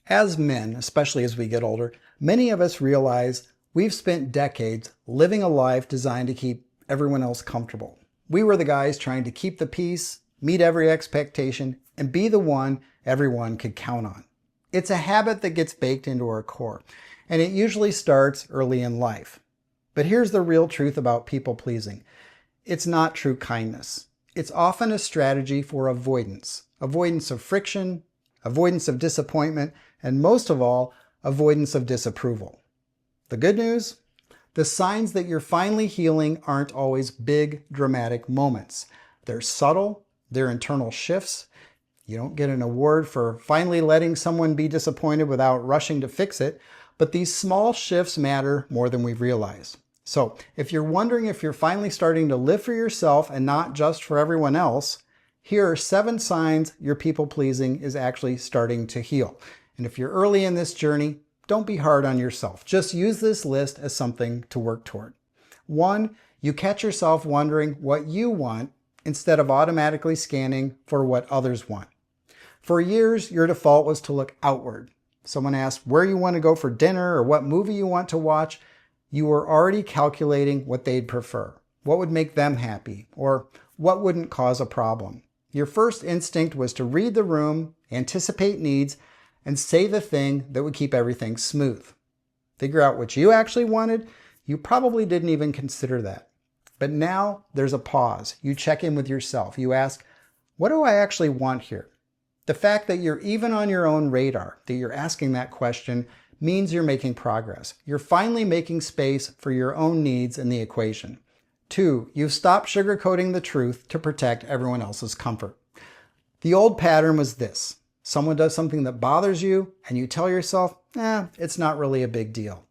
As men, especially as we get older, many of us realize we've spent decades living a life designed to keep everyone else comfortable. We were the guys trying to keep the peace, meet every expectation, and be the one everyone could count on. It's a habit that gets baked into our core, and it usually starts early in life. But here's the real truth about people pleasing. It's not true kindness. It's often a strategy for avoidance. Avoidance of friction, avoidance of disappointment, and most of all, avoidance of disapproval. The good news? The signs that you're finally healing aren't always big, dramatic moments. They're subtle, they're internal shifts. You don't get an award for finally letting someone be disappointed without rushing to fix it, but these small shifts matter more than we realize. So if you're wondering if you're finally starting to live for yourself and not just for everyone else, here are 7 signs your people-pleasing is actually starting to heal. And if you're early in this journey, don't be hard on yourself. Just use this list as something to work toward. 1, you catch yourself wondering what you want instead of automatically scanning for what others want. For years, your default was to look outward. Someone asked where you want to go for dinner or what movie you want to watch. You were already calculating what they'd prefer, what would make them happy, or what wouldn't cause a problem. Your first instinct was to read the room, anticipate needs, and say the thing that would keep everything smooth. Figure out what you actually wanted? You probably didn't even consider that. But now there's a pause. You check in with yourself. You ask, what do I actually want here? The fact that you're even on your own radar, that you're asking that question, means you're making progress. You're finally making space for your own needs in the equation. 2, you've stopped sugarcoating the truth to protect everyone else's comfort. The old pattern was this. Someone does something that bothers you, and you tell yourself, it's not really a big deal.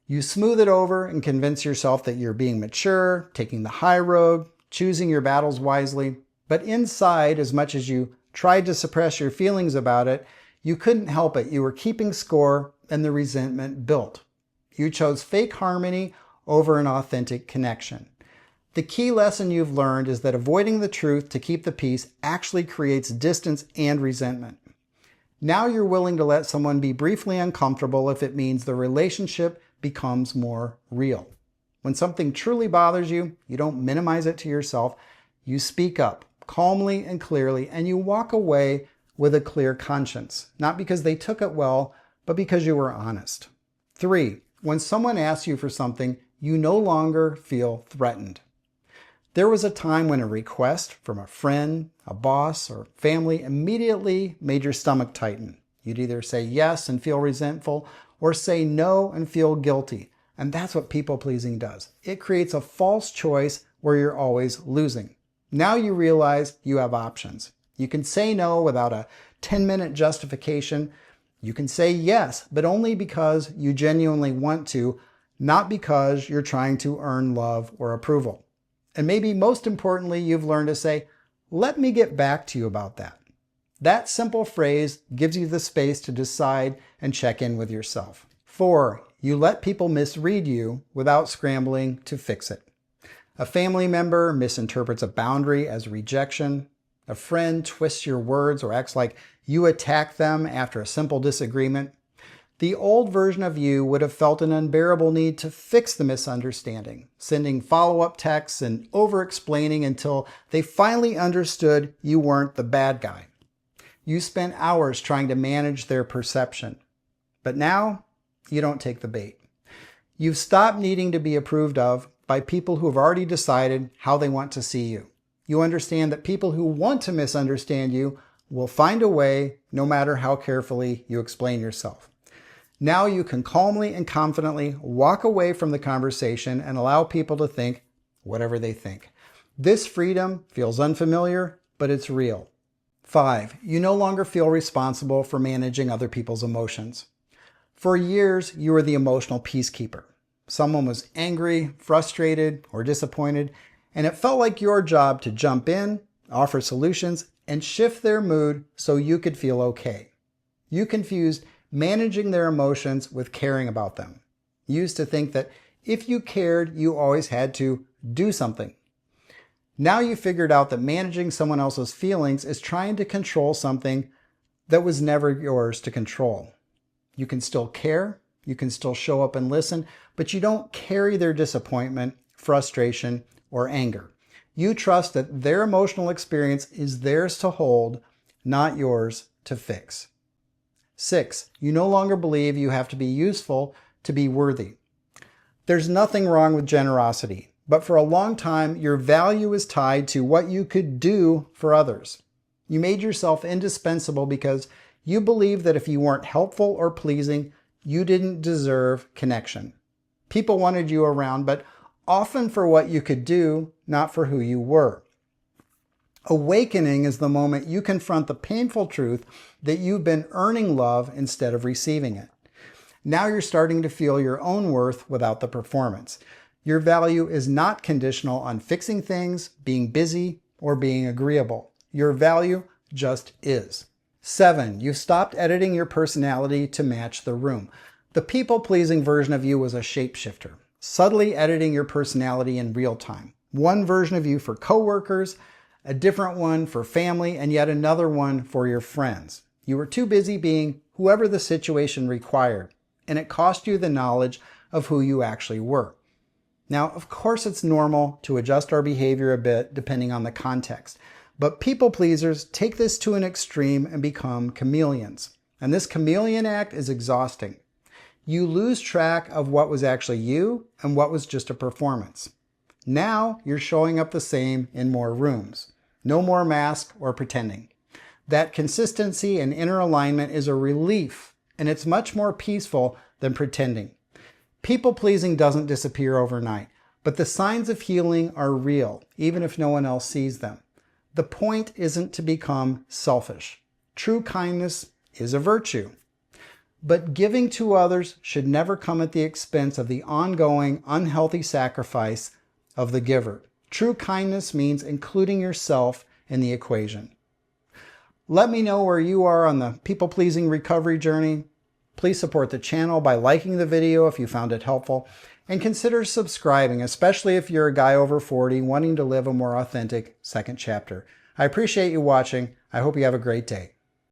You smooth it over and convince yourself that you're being mature, taking the high road, choosing your battles wisely. But inside, as much as you tried to suppress your feelings about it, you couldn't help it. You were keeping score, and the resentment built. You chose fake harmony over an authentic connection. The key lesson you've learned is that avoiding the truth to keep the peace actually creates distance and resentment. Now you're willing to let someone be briefly uncomfortable if it means the relationship becomes more real. When something truly bothers you, you don't minimize it to yourself. You speak up calmly and clearly, and you walk away with a clear conscience, not because they took it well, but because you were honest. 3, when someone asks you for something, you no longer feel threatened. There was a time when a request from a friend, a boss, or family immediately made your stomach tighten. You'd either say yes and feel resentful, or say no and feel guilty. And that's what people-pleasing does. It creates a false choice where you're always losing. Now you realize you have options. You can say no without a 10-minute justification. You can say yes, but only because you genuinely want to, not because you're trying to earn love or approval. And maybe most importantly, you've learned to say, let me get back to you about that. That simple phrase gives you the space to decide and check in with yourself. 4, you let people misread you without scrambling to fix it. A family member misinterprets a boundary as rejection. A friend twists your words or acts like you attack them after a simple disagreement. The old version of you would have felt an unbearable need to fix the misunderstanding, sending follow-up texts and over-explaining until they finally understood you weren't the bad guy. You spent hours trying to manage their perception. But now, you don't take the bait. You've stopped needing to be approved of by people who have already decided how they want to see you. You understand that people who want to misunderstand you will find a way no matter how carefully you explain yourself. Now you can calmly and confidently walk away from the conversation and allow people to think whatever they think. This freedom feels unfamiliar, but it's real. 5, you no longer feel responsible for managing other people's emotions. For years, you were the emotional peacekeeper. Someone was angry, frustrated, or disappointed, and it felt like your job to jump in, offer solutions, and shift their mood so you could feel okay. You confused managing their emotions with caring about them. You used to think that if you cared, you always had to do something. Now you figured out that managing someone else's feelings is trying to control something that was never yours to control. You can still care, you can still show up and listen, but you don't carry their disappointment, frustration, or anger. You trust that their emotional experience is theirs to hold, not yours to fix. 6, you no longer believe you have to be useful to be worthy. There's nothing wrong with generosity, but for a long time, your value is tied to what you could do for others. You made yourself indispensable because you believed that if you weren't helpful or pleasing, you didn't deserve connection. People wanted you around, but often for what you could do, not for who you were. Awakening is the moment you confront the painful truth that you've been earning love instead of receiving it. Now you're starting to feel your own worth without the performance. Your value is not conditional on fixing things, being busy, or being agreeable. Your value just is. 7, you've stopped editing your personality to match the room. The people-pleasing version of you was a shapeshifter, subtly editing your personality in real time. One version of you for coworkers, a different one for family, and yet another one for your friends. You were too busy being whoever the situation required, and it cost you the knowledge of who you actually were. Now, of course, it's normal to adjust our behavior a bit depending on the context, but people pleasers take this to an extreme and become chameleons. And this chameleon act is exhausting. You lose track of what was actually you and what was just a performance. Now you're showing up the same in more rooms. No more mask or pretending. That consistency and inner alignment is a relief, and it's much more peaceful than pretending. People-pleasing doesn't disappear overnight, but the signs of healing are real, even if no one else sees them. The point isn't to become selfish. True kindness is a virtue. But giving to others should never come at the expense of the ongoing, unhealthy sacrifice of the giver. True kindness means including yourself in the equation. Let me know where you are on the people-pleasing recovery journey. Please support the channel by liking the video if you found it helpful, and consider subscribing, especially if you're a guy over 40 wanting to live a more authentic second chapter. I appreciate you watching. I hope you have a great day.